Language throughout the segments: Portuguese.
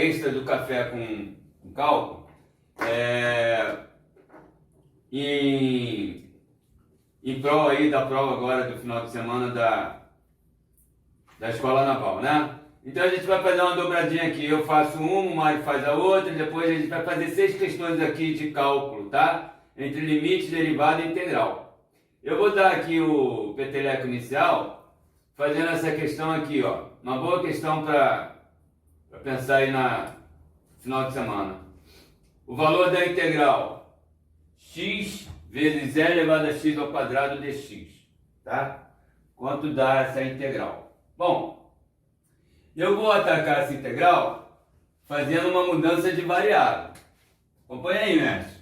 extra do café com cálculo, em prol aí da prova agora do final de semana da Escola Naval, né? Então a gente vai fazer uma dobradinha aqui, eu faço uma, o Mário faz a outra, e depois a gente vai fazer 6 questões aqui de cálculo, tá? Entre limite, derivada e integral. Eu vou dar aqui o peteleco inicial, fazendo essa questão aqui, ó. Uma boa questão para pensar aí na final de semana. O valor da integral x vezes e elevado a x ao quadrado dx, tá? Quanto dá essa integral? Bom, eu vou atacar essa integral fazendo uma mudança de variável. Acompanha aí, mestre.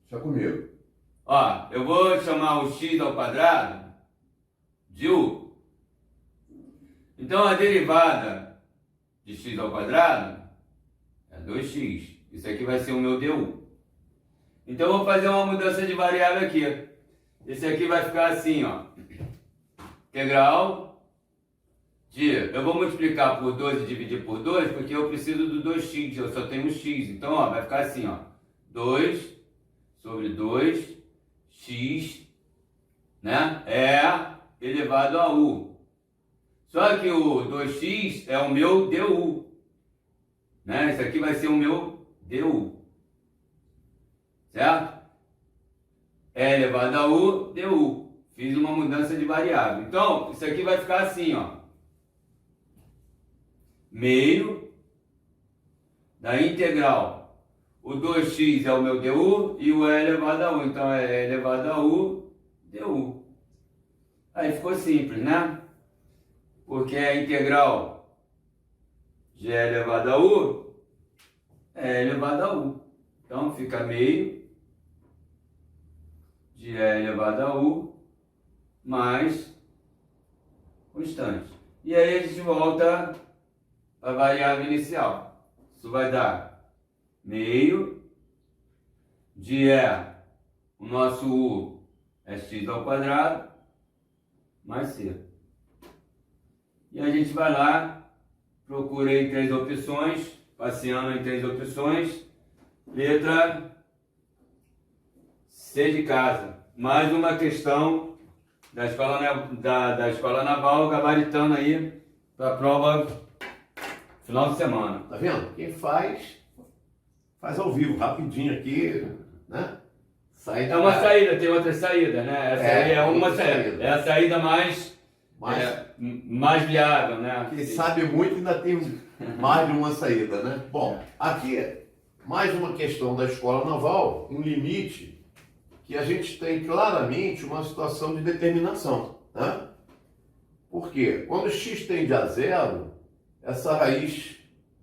Deixa comigo. Ó, eu vou chamar o x ao quadrado de u. Então a derivada de x ao quadrado é 2x. Isso aqui vai ser o meu du. Então eu vou fazer uma mudança de variável aqui. Esse aqui vai ficar assim, ó. Integral de... Eu vou multiplicar por 2 e dividir por 2, porque eu preciso do 2x, eu só tenho x. Então, ó, vai ficar assim, ó. 2 sobre 2x, né? É elevado a u. Só que o 2x é o meu du, né? Isso aqui vai ser o meu du, certo? É elevado a u, du. Fiz uma mudança de variável. Então, isso aqui vai ficar assim, ó. Meio da integral. O 2x é o meu du e o e elevado a u. Então, é elevado a u, du. Aí ficou simples, né? Porque a integral de e elevado a u é elevado a u. Então, fica meio de e elevado a u mais constante. E aí a gente volta a variável inicial. Isso vai dar meio de o nosso u é x ao quadrado mais c. E a gente vai lá, procurei 3 opções, passeando em 3 opções, letra C de casa. Mais uma questão da Escola Naval, gabaritando aí para a prova final de semana. Tá vendo? Quem faz ao vivo, rapidinho aqui, né? É uma saída, tem outra saída, né? Essa aí é uma saída. É a saída mais viável, né? Quem sabe muito ainda tem mais de uma saída, né? Bom, aqui, mais uma questão da Escola Naval, um limite que a gente tem claramente uma situação de determinação, né? Por quê? Quando x tende a zero, essa raiz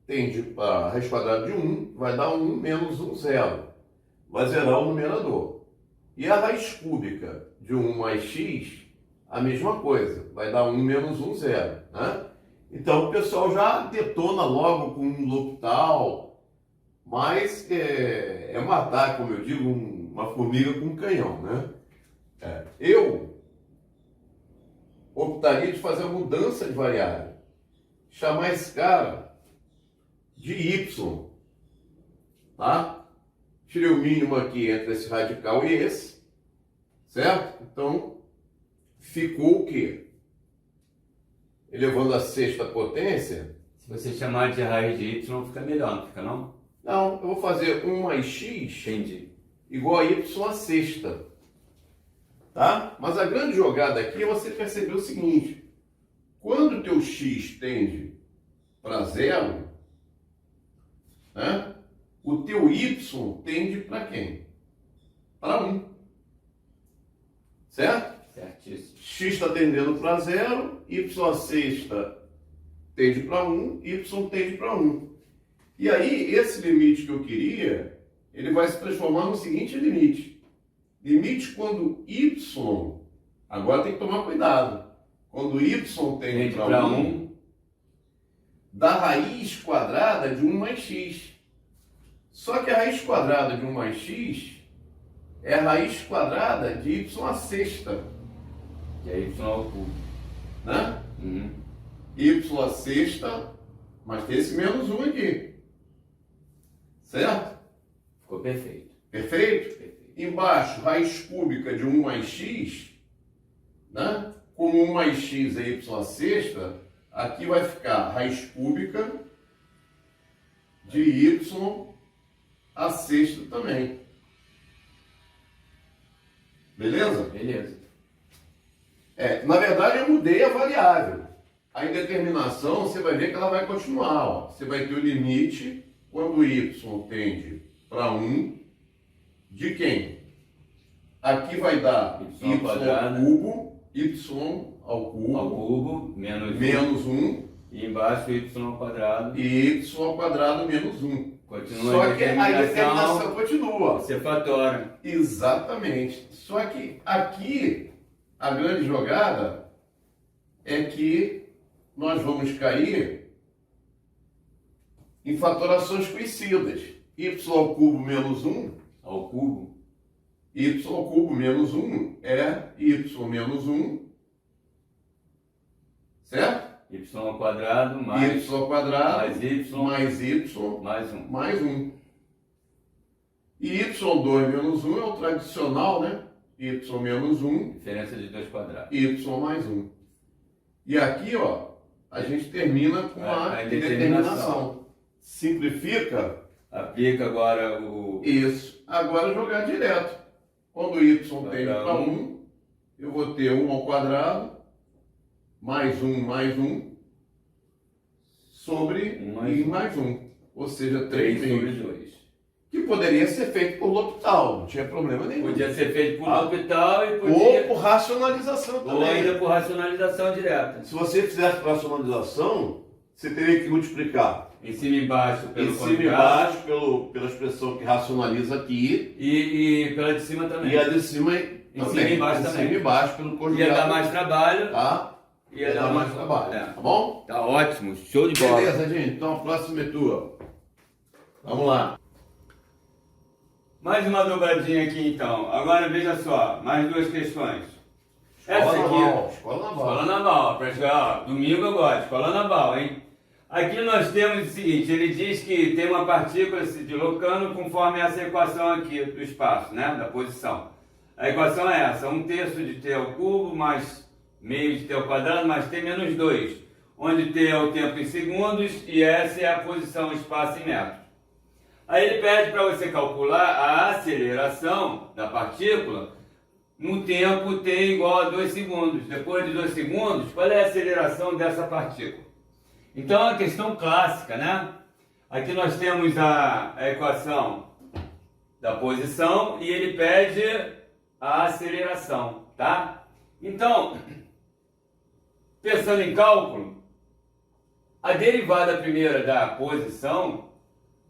tende para a raiz quadrada de 1, vai dar 1 menos 1, 0. Vai zerar o numerador. E a raiz cúbica de 1 mais x, a mesma coisa. Vai dar 1 menos 1, 0. Né? Então o pessoal já detona logo com um L'Hopital, mas é matar, como eu digo, uma formiga com um canhão. Né? Eu optaria de fazer a mudança de variável. Chamar esse cara de y, tá? Tirei o mínimo aqui entre esse radical e esse, certo? Então, ficou o quê? Elevando a sexta potência. Se você chamar de raiz de y, fica melhor, não fica não? Não, eu vou fazer 1 mais x Entendi. igual a y à sexta, tá? Mas a grande jogada aqui é você perceber o seguinte. Quando o teu x tende para 0, né, o teu y tende para quem? Para 1. Certo? Certíssimo. X está tendendo para 0, y a sexta tende para 1, y tende para 1. E aí, esse limite que eu queria, ele vai se transformar no seguinte limite. Limite quando y, agora tem que tomar cuidado. Quando y tende para 1, da raiz quadrada de 1 mais x. Só que a raiz quadrada de 1 mais x é a raiz quadrada de y a sexta. Que é y ao cubo. Né? Uhum. Y a sexta, mas tem esse menos 1 aqui. Certo? Ficou perfeito. Perfeito? Perfeito. Embaixo, raiz cúbica de 1 mais x, né? Como 1 mais x é y à sexta, aqui vai ficar raiz cúbica de y à sexta também. Beleza? Beleza. Na verdade, eu mudei a variável. A indeterminação, você vai ver que ela vai continuar. Ó. Você vai ter o limite quando y tende para 1, de quem? Aqui vai dar Y y quadrado. ao cubo, y ao cubo, Ao cubo, menos menos 1, e embaixo y ao quadrado. e y ao quadrado menos 1. Continua Só a que a indeterminação continua. Você fatora. Exatamente. Só que aqui, a grande jogada é que nós vamos cair em fatorações conhecidas. Y ao cubo menos 1, Ao cubo. y ao cubo menos 1 é y menos 1, certo? Y ao quadrado mais Y ao quadrado mais y mais y mais 1. mais 1. E y2 menos 1 é o tradicional, né? Y menos 1, Diferença de 2 quadrados. y mais 1. E aqui, ó, a gente termina com a A indeterminação. Simplifica Aplica agora o isso. Agora jogar direto. Quando y tende dar para 1, eu vou ter 1 ao quadrado, mais 1, sobre Um mais i um. mais 1. Ou seja, 3 3 sobre meios. 2. Que poderia ser feito por L'Hopital, não tinha problema nenhum. Podia ser feito por Ah. L'Hopital e Ou podia... por racionalização Ou também. ainda por racionalização direta. Se você fizesse por racionalização, você teria que multiplicar Em cima e embaixo pelo em cima e contraste. embaixo pela expressão que racionaliza aqui, E pela de cima também. e a de cima Em cima e embaixo também. cima e embaixo pelo conjugado. Ia dar mais trabalho. Tá? Ia dar mais trabalho. Tá bom? Tá ótimo, show de bola. Beleza, gente. Então a próxima é tua. Vamos lá. Mais uma dobradinha aqui então. Agora veja só, mais duas questões. Essa Escola aqui. naval. Escola naval. Escola naval, pra jogar, ó, domingo eu gosto, escola naval, hein? Aqui nós temos o seguinte, ele diz que tem uma partícula se deslocando conforme essa equação aqui do espaço, né? Da posição. A equação é essa, 1/3 de t ao cubo mais meio de t ao quadrado mais t menos 2, onde t é o tempo em segundos e essa é a posição, o espaço em metros. Aí ele pede para você calcular a aceleração da partícula no tempo t igual a 2 segundos. Depois de 2 segundos, qual é a aceleração dessa partícula? Então é uma questão clássica, né? Aqui nós temos a equação da posição e ele pede a aceleração, tá? Então, pensando em cálculo, a derivada primeira da posição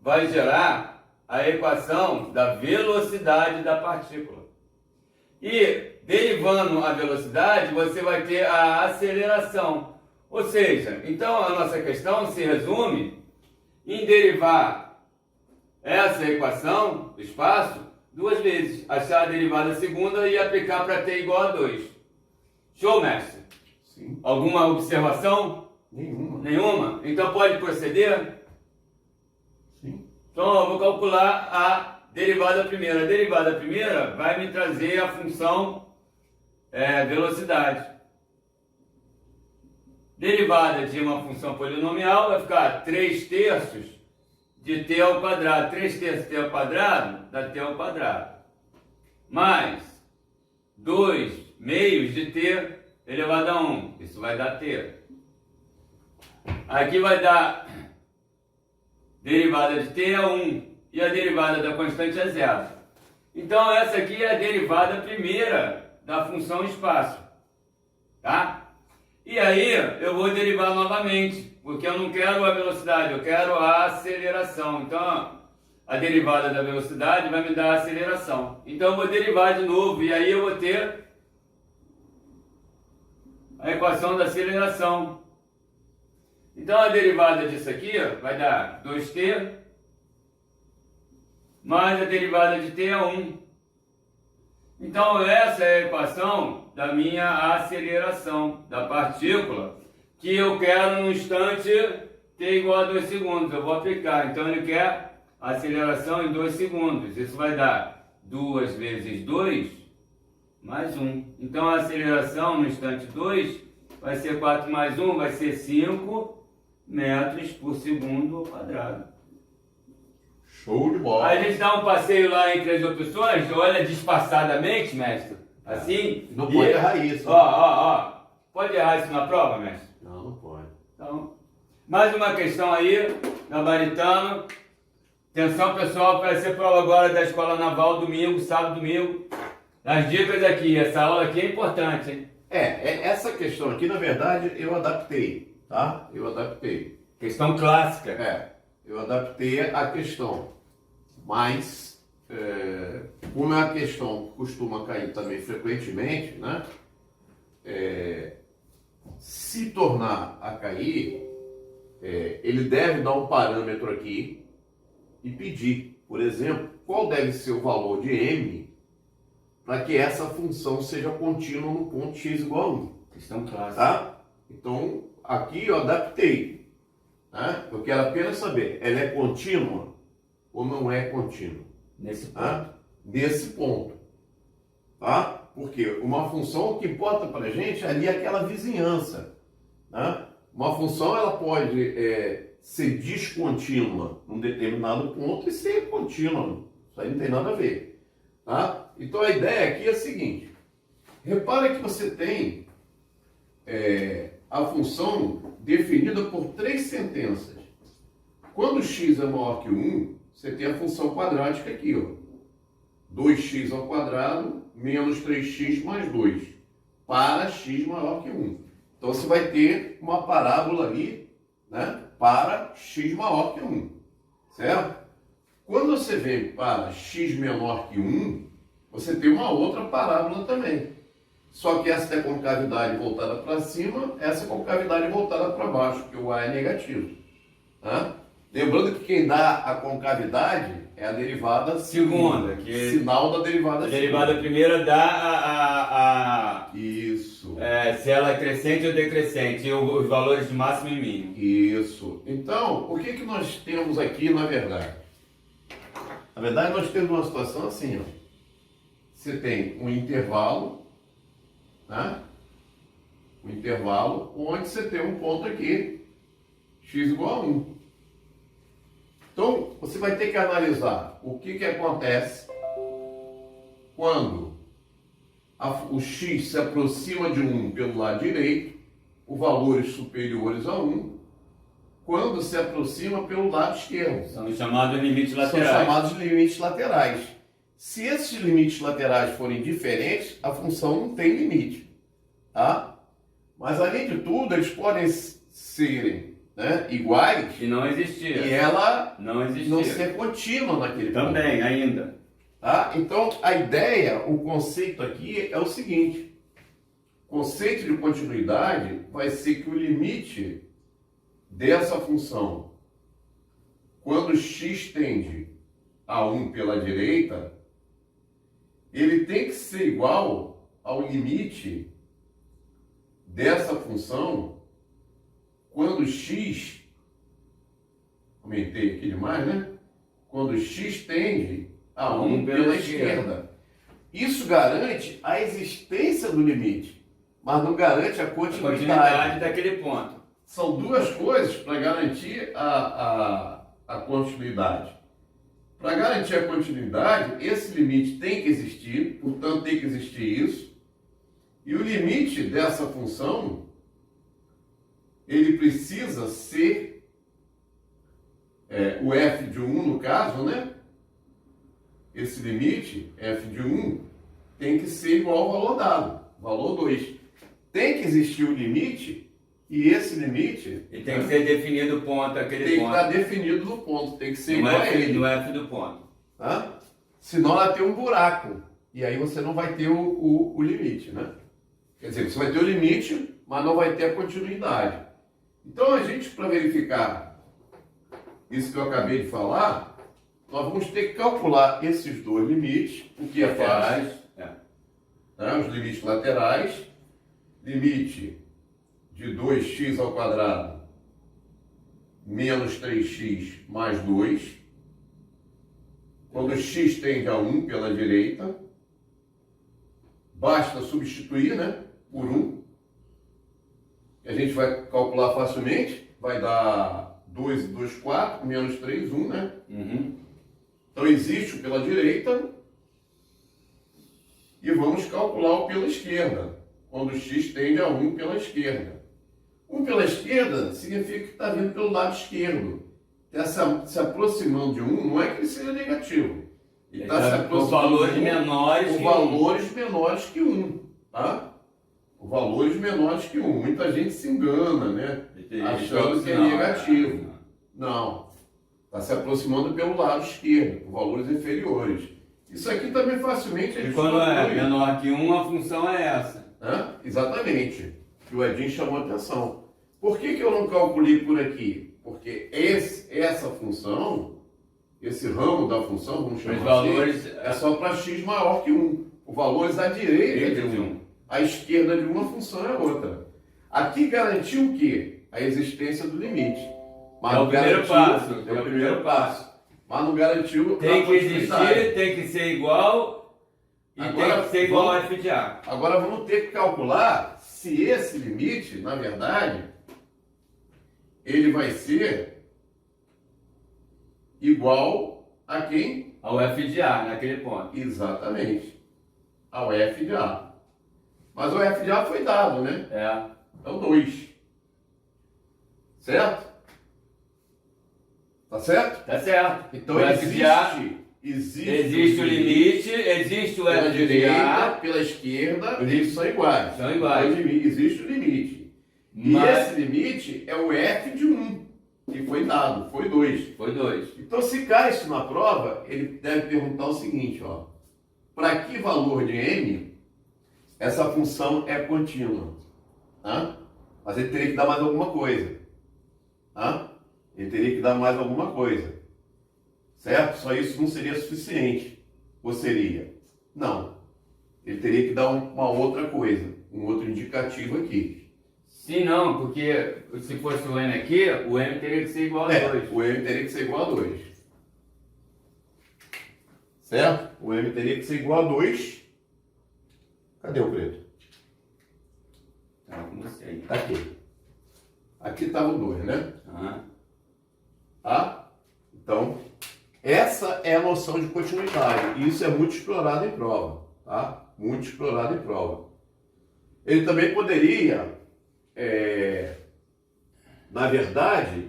vai gerar a equação da velocidade da partícula. E derivando a velocidade, você vai ter a aceleração. Ou seja, então a nossa questão se resume em derivar essa equação do espaço duas vezes. Achar a derivada segunda e aplicar para t igual a 2. Show, mestre? Sim. Alguma observação? Nenhuma. Nenhuma? Então pode proceder? Sim. Então eu vou calcular a derivada primeira. A derivada primeira vai me trazer a função velocidade. Derivada de uma função polinomial vai ficar 3/3 de t ao quadrado. 3/3 de t ao quadrado dá t ao quadrado. Mais 2 meios de t elevado a 1. Isso vai dar t. Aqui vai dar derivada de t é 1 e a derivada da constante é 0. Então essa aqui é a derivada primeira da função espaço. Tá? E aí eu vou derivar novamente, porque eu não quero a velocidade, eu quero a aceleração. Então a derivada da velocidade vai me dar a aceleração. Então eu vou derivar de novo e aí eu vou ter a equação da aceleração. Então a derivada disso aqui vai dar 2t mais a derivada de t é 1. Então essa é a equação da minha aceleração da partícula que eu quero no instante t igual a 2 segundos. Eu vou aplicar. Então ele quer a aceleração em 2 segundos. Isso vai dar 2 vezes 2 mais 1. Então a aceleração no instante 2 vai ser 4 mais 1, vai ser 5 metros por segundo ao quadrado. Show de bola. Aí a gente dá um passeio lá entre as opções, olha despaçadamente, mestre, assim. Não pode errar isso. Ó. Pode errar isso na prova, mestre? Não, não pode. Então, mais uma questão aí, gabaritano. Atenção, pessoal, para essa prova agora da Escola Naval, domingo, sábado, domingo. As dicas aqui, essa aula aqui é importante, hein? Essa questão aqui, na verdade, eu adaptei, tá? Eu adaptei. Questão clássica. Eu adaptei a questão, mas como é uma questão que costuma cair também frequentemente, né? Se tornar a cair, ele deve dar um parâmetro aqui e pedir, por exemplo, qual deve ser o valor de m para que essa função seja contínua no ponto x igual a 1. Questão clássica. Tá? Então, aqui eu adaptei. Tá? Eu quero apenas saber, ela é contínua ou não é contínua? Nesse ponto. Tá? Nesse ponto. Tá? Porque uma função, o que importa para a gente ali é aquela vizinhança. Tá? Uma função ela pode ser descontínua num determinado ponto e ser contínua. Isso aí não tem nada a ver. Tá? Então a ideia aqui é a seguinte. Repara que você tem a função definida por 3 sentenças. Quando x é maior que 1, você tem a função quadrática aqui, ó. 2x ao quadrado menos 3x mais 2, para x maior que 1. Então você vai ter uma parábola ali, né, para x maior que 1, certo? Quando você vem para x menor que 1, você tem uma outra parábola também. Só que essa tem a concavidade voltada para cima, essa concavidade voltada para baixo, porque o A é negativo. Tá? Lembrando que quem dá a concavidade é a derivada segunda, que sinal da derivada a derivada primeira dá Isso. Se ela é crescente ou decrescente, e os valores de máximo e mínimo. Isso. Então, o que nós temos aqui, na verdade? Na verdade, nós temos uma situação assim, ó. Você tem um intervalo, né? Um intervalo onde você tem um ponto aqui, x igual a 1. Então, você vai ter que analisar o que acontece quando o x se aproxima de 1 pelo lado direito, por valores superiores a 1, quando se aproxima pelo lado esquerdo. São chamados limites laterais. São chamados limites laterais. Se esses limites laterais forem diferentes, a função não tem limite. Tá? Mas, além de tudo, eles podem serem, né, iguais e não existir. E ela não ser contínua naquele ponto. Também, ainda. Tá? Então, a ideia, o conceito aqui é o seguinte. O conceito de continuidade vai ser que o limite dessa função, quando x tende a 1 pela direita, ele tem que ser igual ao limite dessa função quando x, aumentei aqui demais, né? Quando x tende a 1 pela esquerda. Isso garante a existência do limite, mas não garante a continuidade daquele ponto. São duas coisas para garantir a continuidade. Para garantir a continuidade, esse limite tem que existir, portanto tem que existir isso. E o limite dessa função, ele precisa ser o f de 1 no caso, né? Esse limite, f de 1, tem que ser igual ao valor dado, valor 2. Tem que existir o limite, e esse limite... E tem que ser definido o ponto, aquele tem ponto. Tem que estar definido no ponto, tem que ser igual a ele. No f do ponto. Tá? Senão ela tem um buraco, e aí você não vai ter o limite, né? Quer dizer, você vai ter o limite, mas não vai ter a continuidade. Então a gente, para verificar isso que eu acabei de falar, nós vamos ter que calcular esses dois limites, o que é fácil, né? Os limites laterais, limite de 2x ao quadrado menos 3x mais 2, quando x tende a 1 pela direita, basta substituir, né, por 1. A gente vai calcular facilmente, vai dar 2 e 2, 4, menos 3, 1, né? Uhum. Então existe o pela direita e vamos calcular o pela esquerda, quando x tende a 1 pela esquerda. 1 pela esquerda significa que está vindo pelo lado esquerdo. Está se aproximando de 1, não é que ele seja negativo. Ele está se aproximando com valores de 1, menores com valores menores que 1. Tá? Com valores menores que 1. Muita gente se engana, né? Achando que é negativo. Não. Está se aproximando pelo lado esquerdo, com valores inferiores. Isso aqui também facilmente a E gente quando é conclui. menor que 1, a função é essa. Exatamente. Que o Edinho chamou a atenção. Por que eu não calculei por aqui? Porque essa função, esse ramo da função, vamos chamar Os valores assim, é só para x maior que 1. Os valores à direita de 1. À esquerda de uma função é outra. Aqui garantiu o quê? A existência do limite. Mas é o primeiro passo. É o primeiro passo. Mas não garantiu Tem a que existir, tem que ser igual e Agora, tem que ser igual ao f de A. Agora vamos ter que calcular se esse limite, na verdade, ele vai ser igual a quem? Ao f de A, naquele ponto. Exatamente. Ao f de A. Mas o f de A foi dado, né? É o 2. Certo? Tá certo? Tá certo. Então o f de A, existe o limite, existe o pela f de direita, A. pela esquerda, eles são iguais. São iguais. Então, existe o limite. E Mas- esse limite é o f de 1, que foi dado, foi 2. Foi 2. Então, se cai isso na prova, ele deve perguntar o seguinte, ó. Para que valor de m essa função é contínua? Tá? Mas ele teria que dar mais alguma coisa. Tá? Ele teria que dar mais alguma coisa. Certo? Só isso não seria suficiente. Ou seria? Não. Ele teria que dar uma outra coisa, um outro indicativo aqui. Se não, porque se fosse o n aqui, o m teria que ser igual a 2. O m teria que ser igual a 2. Certo? O m teria que ser igual a 2. Cadê o preto? Tá com você aí. Tá aqui. Aqui estava o 2, né? Aham. Tá? Então, essa é a noção de continuidade. E isso é muito explorado em prova. Tá? Muito explorado em prova. Ele também poderia, na verdade,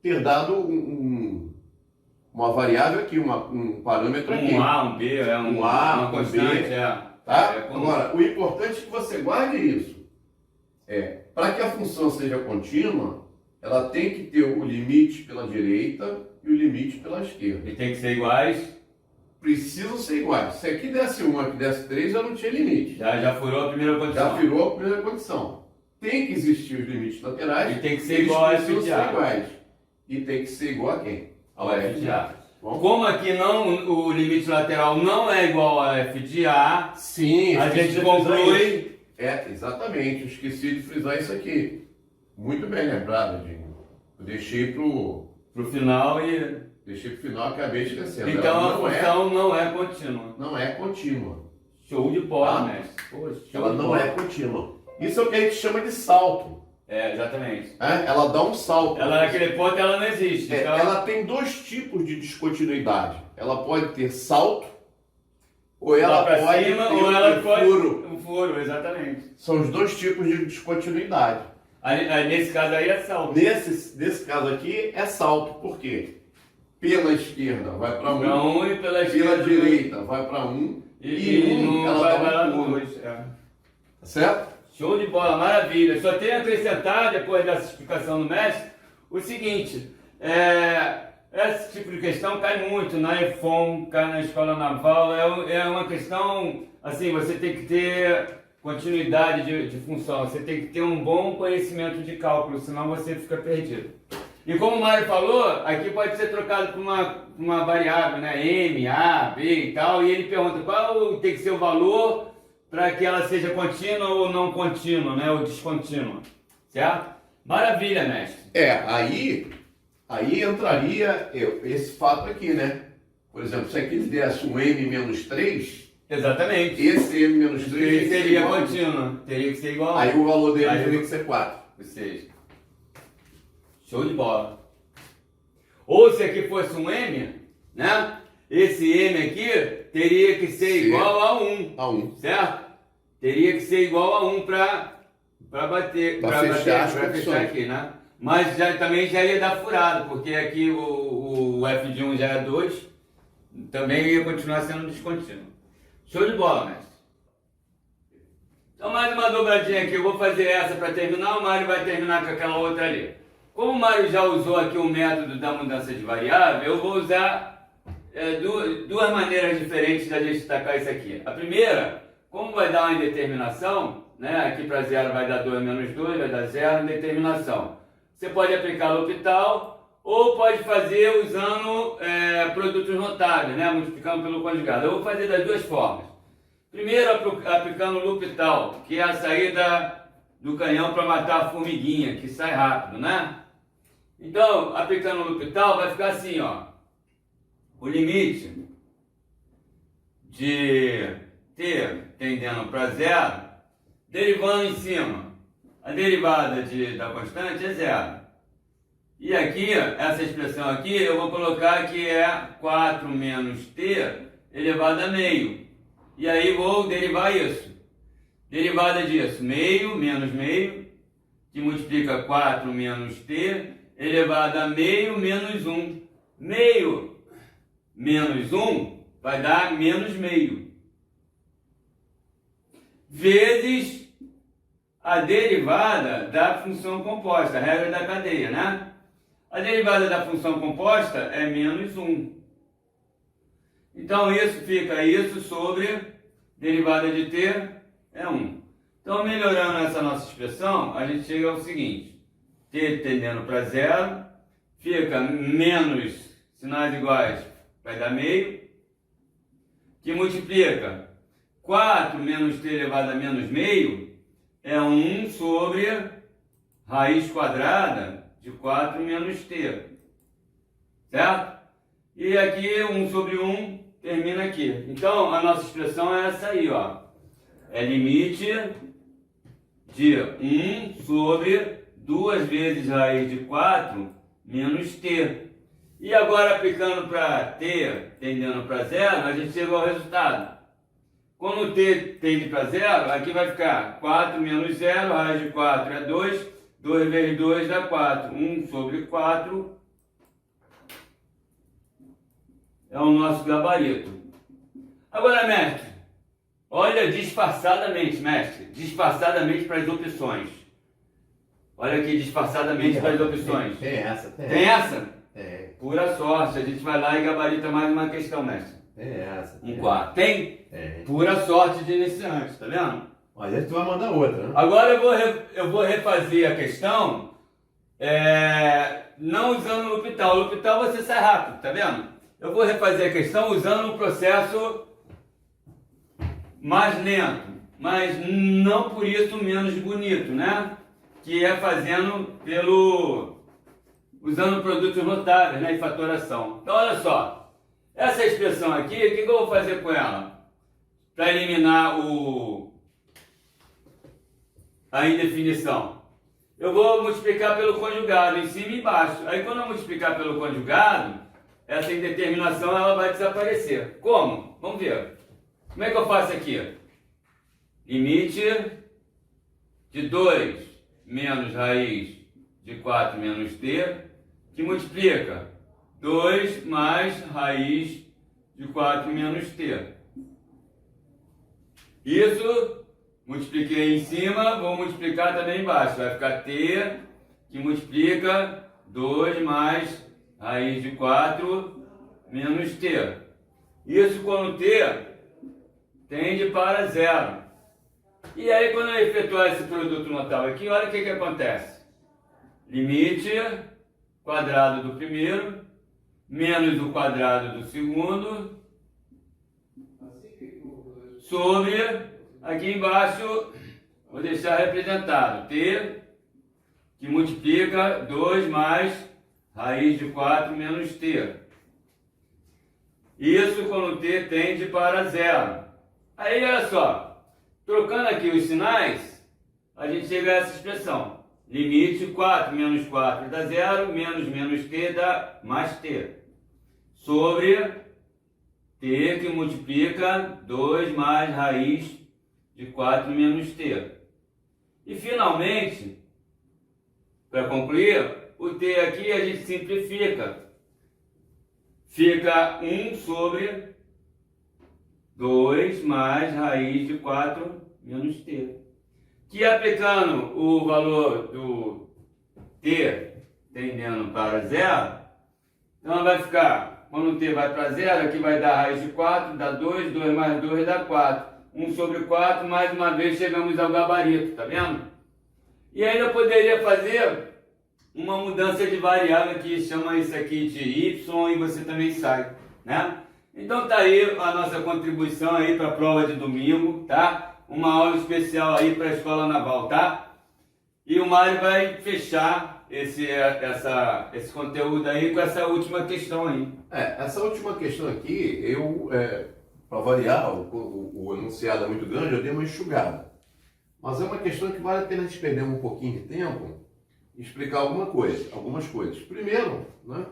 ter dado uma variável aqui, um parâmetro aqui. Um A, um B, Um A, uma um constante, B. é. Tá? É como- Agora, o importante é que você guarde isso. Para que a função seja contínua, ela tem que ter o limite pela direita e o limite pela esquerda. E tem que ser iguais. Precisam ser iguais. Se aqui desse 1, aqui desse 3, já não tinha limite. Já furou a primeira condição. Já virou a primeira condição. Tem que existir os limites laterais. E tem que ser eles igual a precisam f de ser A. iguais. E tem que ser igual a quem? Ao f de A. Bom? Como aqui o limite lateral não é igual a f de A, Sim, a esqueci gente de frisar isso. conclui. Exatamente. Eu esqueci de frisar isso aqui. Muito bem lembrado, Dinho. Eu deixei pro Pro final e. final, acabei esquecendo. Então Ela a função não é contínua. não é contínua. Show de bola, Ah. mestre. Poxa, show Ela de não bola. é contínua. Isso é o que a gente chama de salto. Exatamente. Ela dá um salto. Ela naquele ponto ela não existe. Então, Ela tem dois tipos de descontinuidade. Ela pode ter salto, ou ela pra pode cima, ter ou ela pode. furo. Um furo, exatamente. São os dois tipos de descontinuidade. Aí, nesse caso aí é salto. Nesse caso aqui é salto. Por quê? Pela esquerda vai para Pra 1, um e pela pela esquerda. direita vai para 1 E não ela vai lá dá um no pulo. 2. Tá certo? Show de bola, maravilha. Só tenho a acrescentar, depois dessa explicação do mestre, o seguinte: esse tipo de questão cai muito na EFON, cai na escola naval. É uma questão, assim, você tem que ter continuidade de função, você tem que ter um bom conhecimento de cálculo, senão você fica perdido. E como o Mário falou, aqui pode ser trocado por uma variável, né? M, A, B e tal, e ele pergunta qual tem que ser o valor para que ela seja contínua ou não contínua, né? Ou descontínua, certo? Maravilha, mestre. Aí entraria esse fato aqui, né? Por exemplo, se aqui desse um m menos 3, Exatamente. esse m menos 3 Ele seria contínuo. Teria que ser igual a 1. Aí o valor dele Aí teria que ser 4. Ou seja, show de bola. Ou se aqui fosse um M, né? Esse M aqui teria que ser igual a 1. A 1. Certo? Teria que ser igual a 1 para bater, Pra fechar para fechar aqui, né? Mas também já ia dar furado, porque aqui o f de 1 já é 2, também ia continuar sendo descontínuo. Show de bola, mestre. Então mais uma dobradinha aqui, eu vou fazer essa para terminar, o Mário vai terminar com aquela outra ali. Como o Mário já usou aqui o método da mudança de variável, eu vou usar duas maneiras diferentes da gente destacar isso aqui. A primeira, como vai dar uma indeterminação, né? Aqui para zero vai dar 2 menos 2, vai dar zero, indeterminação. Você pode aplicar L'Hopital ou pode fazer usando produtos notáveis, né? Multiplicando pelo conjugado. Eu vou fazer das duas formas. Primeiro, aplicando L'Hopital, que é a saída do canhão para matar a formiguinha, que sai rápido, né? Então, aplicando L'Hopital, vai ficar assim, ó. O limite de t tendendo para zero, derivando em cima. A derivada da constante é zero. E aqui, essa expressão aqui, eu vou colocar que é 4 menos t elevado a meio. E aí vou derivar isso. Derivada disso, meio menos meio, que multiplica 4 menos t, elevado a meio menos 1. Meio menos 1 vai dar menos meio. Vezes a derivada da função composta, a regra da cadeia, né? A derivada da função composta é menos 1. Então isso fica isso sobre derivada de t é 1. Então melhorando essa nossa expressão, a gente chega ao seguinte. T tendendo para zero, fica menos sinais iguais, vai dar meio, que multiplica 4 menos t elevado a menos meio, é 1 sobre raiz quadrada de 4 menos t. Certo? E aqui 1 sobre 1 termina aqui. Então a nossa expressão é essa aí, ó. É limite de 1 sobre 2 vezes raiz de 4 menos t. E agora aplicando para t tendendo para zero, a gente chega ao resultado. Quando t tende para zero, aqui vai ficar 4 menos 0, raiz de 4 é 2, 2 vezes 2 dá 4, 1 sobre 4 é o nosso gabarito. Agora, mestre, olha disfarçadamente, mestre, disfarçadamente para as opções. Olha aqui, disfarçadamente para as opções. Tem essa, tem. Tem essa? Tem. Pura sorte, a gente vai lá e gabarita mais uma questão, mestre. Tem essa. Um 4. Tem? Tem. Pura sorte de iniciante, tá vendo? Mas aí tu vai mandar outra, né? Agora eu vou refazer a questão não usando o L'Hopital. O L'Hopital você sai rápido, tá vendo? Eu vou refazer a questão usando um processo mais lento, mas não por isso menos bonito, né? Que é fazendo usando produtos notáveis, né? E fatoração. Então olha só, essa expressão aqui, o que eu vou fazer com ela? Para eliminar a indefinição. Eu vou multiplicar pelo conjugado, em cima e embaixo. Aí quando eu multiplicar pelo conjugado, essa indeterminação ela vai desaparecer. Como? Vamos ver. Como é que eu faço aqui? Limite de 2 menos raiz de 4 menos t, que multiplica 2 mais raiz de 4 menos t. Isso, multipliquei em cima, vou multiplicar também embaixo. Vai ficar t, que multiplica 2 mais raiz de 4 menos t. Isso quando t tende para zero. E aí quando eu efetuar esse produto notável aqui, olha o que acontece. Limite quadrado do primeiro menos o quadrado do segundo sobre, aqui embaixo, vou deixar representado, t, que multiplica 2 mais raiz de 4 menos t. Isso quando t tende para zero. Aí, olha só, trocando aqui os sinais, a gente chega a essa expressão. Limite 4 menos 4 dá zero, menos t dá mais t. Sobre t que multiplica 2 mais raiz de 4 menos t. E finalmente, para concluir, o t aqui a gente simplifica. Fica 1 sobre 2 mais raiz de 4 menos t. Que aplicando o valor do t tendendo para zero, então vai ficar, quando o t vai para zero, aqui vai dar raiz de 4, dá 2, 2 mais 2 dá 4. 1 sobre 4, mais uma vez chegamos ao gabarito, tá vendo? E ainda poderia fazer uma mudança de variável que chama isso aqui de y e você também sai, né? Então tá aí a nossa contribuição aí para a prova de domingo, tá? Uma aula especial aí para a Escola Naval, tá? E o Mário vai fechar esse conteúdo aí com essa última questão aí. Essa última questão aqui, para variar, o enunciado é muito grande, eu dei uma enxugada. Mas é uma questão que vale a pena a gente perder um pouquinho de tempo e explicar algumas coisas. Primeiro, né,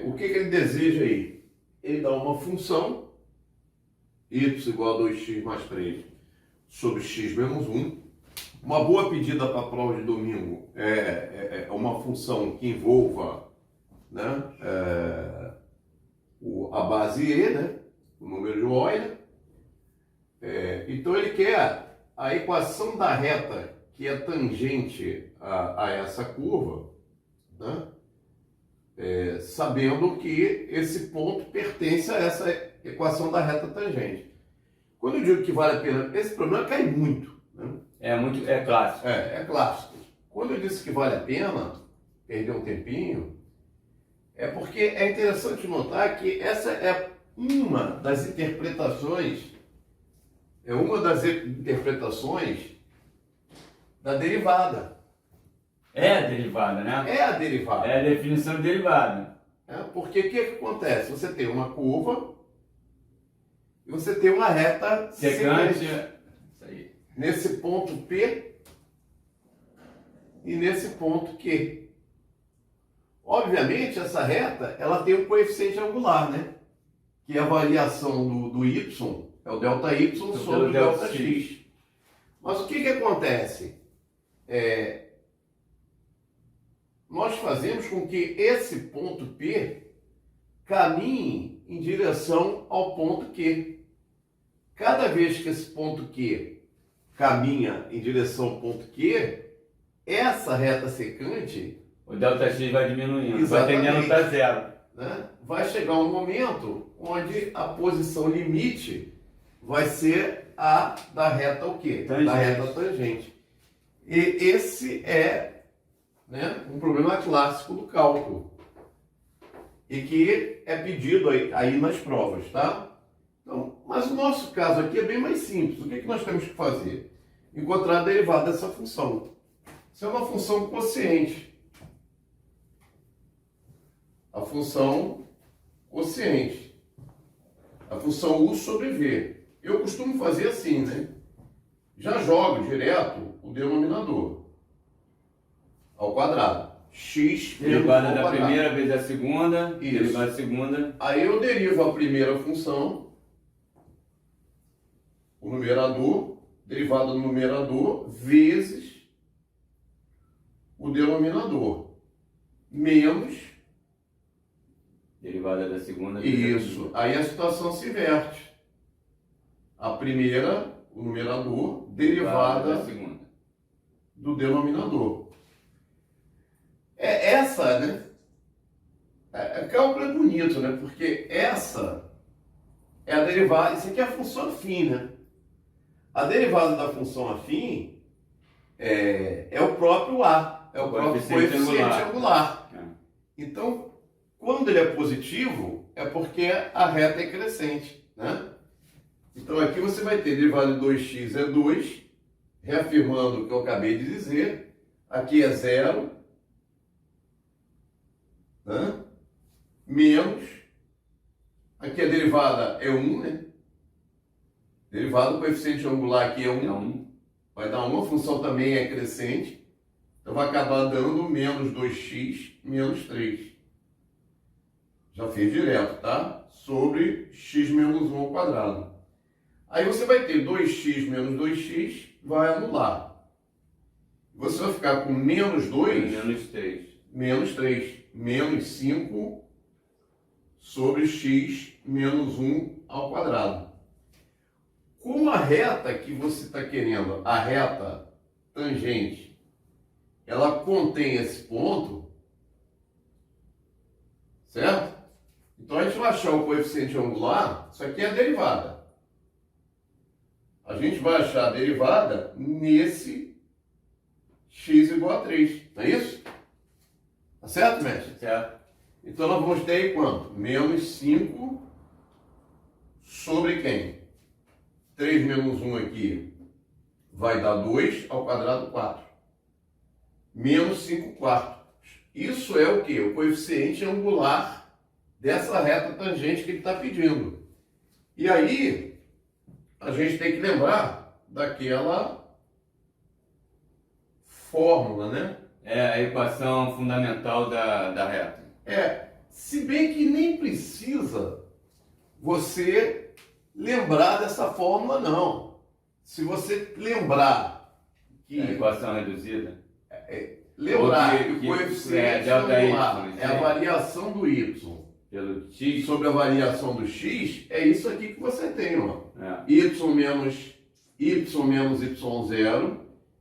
o que ele deseja aí? Ele dá uma função y igual a 2x mais 3 sobre x menos 1. Uma boa pedida para a prova de domingo é uma função que envolva, né, a base e, né, o número de Euler. Então ele quer a equação da reta que é tangente a essa curva, né, sabendo que esse ponto pertence a essa equação da reta tangente. Quando eu digo que vale a pena, esse problema cai muito, né? É clássico. É clássico. Quando eu disse que vale a pena perder um tempinho, é porque é interessante notar que essa é uma das interpretações da derivada. É a derivada, né? É a derivada. É a definição de derivada. Porque o que acontece? Você tem uma curva e você tem uma reta secante. Isso aí. Nesse ponto P e nesse ponto Q. Obviamente, essa reta ela tem um coeficiente angular, né? Que é a variação do y, é o ΔY sobre o ΔX. Mas o que acontece? Nós fazemos com que esse ponto P caminhe em direção ao ponto Q. Cada vez que esse ponto Q caminha em direção ao ponto Q, essa reta secante... O ΔX vai diminuindo, exatamente, vai tendendo para zero. Né? Vai chegar um momento onde a posição limite vai ser a da reta o quê? Tangente. Da reta tangente. E esse é, né, um problema clássico do cálculo. E que é pedido aí nas provas, tá? Então, mas o nosso caso aqui é bem mais simples. O que nós temos que fazer? Encontrar a derivada dessa função. Isso é uma função quociente. A função quociente. A função U sobre V. Eu costumo fazer assim, né? Já jogo direto o denominador ao quadrado. X derivada da primeira vezes a segunda, derivada da segunda. Aí eu derivo a primeira função, o numerador, derivada do numerador, vezes o denominador, menos... derivada da segunda. Isso. Aí a situação se inverte. A primeira, o numerador, derivada da segunda. Do denominador. Essa, né? Cálculo é bonito, né? Porque essa é a derivada. Isso aqui é a função afim, né? A derivada da função afim é o próprio A. É o próprio coeficiente angular. Então, quando ele é positivo, é porque a reta é crescente, né? Então aqui você vai ter derivada de 2x é 2, reafirmando o que eu acabei de dizer. Aqui é 0, né? Menos Aqui a derivada é 1, né? Derivada do coeficiente angular aqui é 1. É 1. Vai dar 1, a função também é crescente. Então vai acabar dando menos 2x menos 3. Já fiz direto, tá? Sobre x menos 1 ao quadrado. Aí você vai ter 2x menos 2x, vai anular. Você vai ficar com menos 2, Menos 3. menos 3, menos 5 sobre x menos 1 ao quadrado. Como a reta que você está querendo, a reta tangente, ela contém esse ponto, certo? Então a gente vai achar o coeficiente angular, isso aqui é a derivada. A gente vai achar a derivada nesse x igual a 3, não é isso? Tá certo, mestre? Certo? Então nós vamos ter aí quanto? Menos 5 sobre quem? 3 menos 1 aqui vai dar 2 ao quadrado 4. Menos 5 quartos. Isso é o quê? O coeficiente angular dessa reta tangente que ele está pedindo. E aí, a gente tem que lembrar daquela fórmula, né? É a equação fundamental da reta. Se bem que nem precisa você lembrar dessa fórmula, não. Se você lembrar que... É a equação reduzida. Lembrar que o que coeficiente delta angular y, é a variação do y Pelo x. sobre a variação do x, é isso aqui que você tem, ó. É. Y menos y0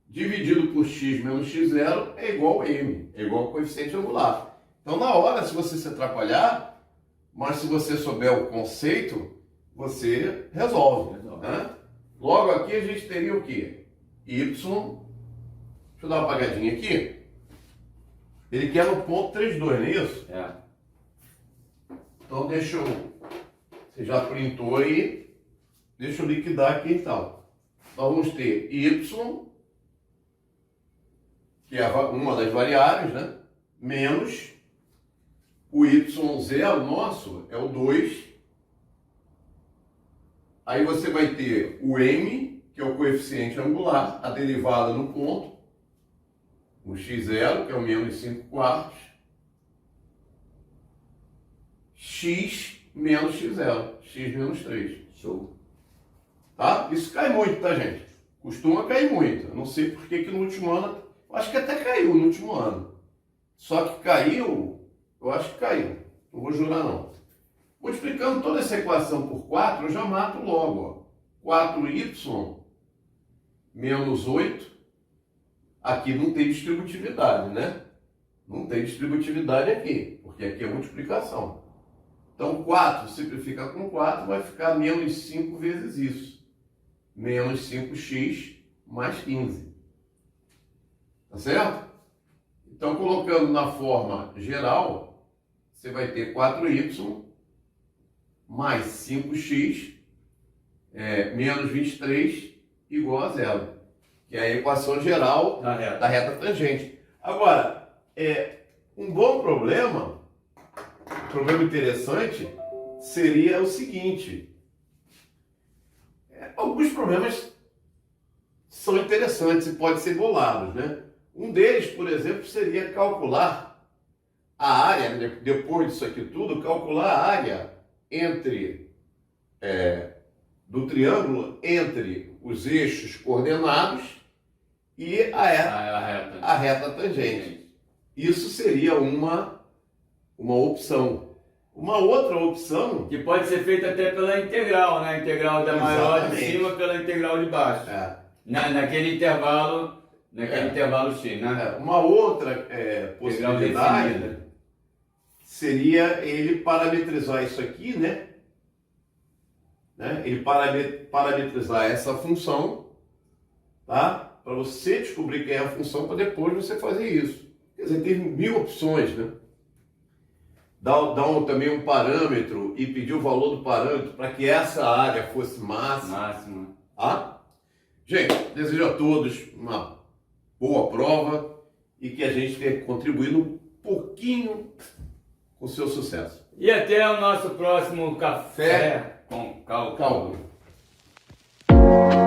dividido por x menos x0 é igual a m, é igual ao coeficiente angular. Então, na hora, se você se atrapalhar, mas se você souber o conceito, você resolve. Né? Logo aqui a gente teria o quê? Y, deixa eu dar uma apagadinha aqui. Ele quer no ponto 3,2, não é isso? É. Então deixa eu... Você já printou aí. Deixa eu liquidar aqui então. Nós vamos ter Y, que é uma das variáveis, né? Menos o Y0 nosso é o 2. Aí você vai ter o M, que é o coeficiente angular, a derivada no ponto. O x0, que é o menos 5 quartos. X menos x0. X menos 3. Show. Tá? Isso cai muito, tá, gente? Costuma cair muito. Eu não sei por que no último ano... Acho que até caiu no último ano. Só que caiu... Eu acho que caiu. Não vou jurar, não. Multiplicando toda essa equação por 4, eu já mato logo. Ó. 4y menos 8... Aqui não tem distributividade, né? Não tem distributividade aqui, porque aqui é multiplicação. Então, 4 simplifica com 4, vai ficar menos 5 vezes isso. Menos 5x mais 15. Tá certo? Então, colocando na forma geral, você vai ter 4y mais 5x menos 23 igual a 0. Que é a equação geral da reta tangente. Agora, um bom problema, um problema interessante, seria o seguinte. Alguns problemas são interessantes e podem ser bolados, né? Um deles, por exemplo, seria calcular a área, depois disso aqui tudo, calcular a área entre do triângulo entre os eixos coordenados e a reta tangente. Isso seria uma opção. Uma outra opção... Que pode ser feita até pela integral, né? A integral da maior de cima pela integral de baixo. Naquele intervalo x, né? Uma outra possibilidade seria ele parametrizar isso aqui, né? Ele parametrizar essa função, tá? Para você descobrir quem é a função, para depois você fazer isso. Quer dizer, tem 1000 opções, né? Também um parâmetro e pedir o valor do parâmetro para que essa área fosse máxima. Tá? Gente, desejo a todos uma boa prova e que a gente tenha contribuído um pouquinho com seu sucesso. E até o nosso próximo Café com Cálculo. Calma.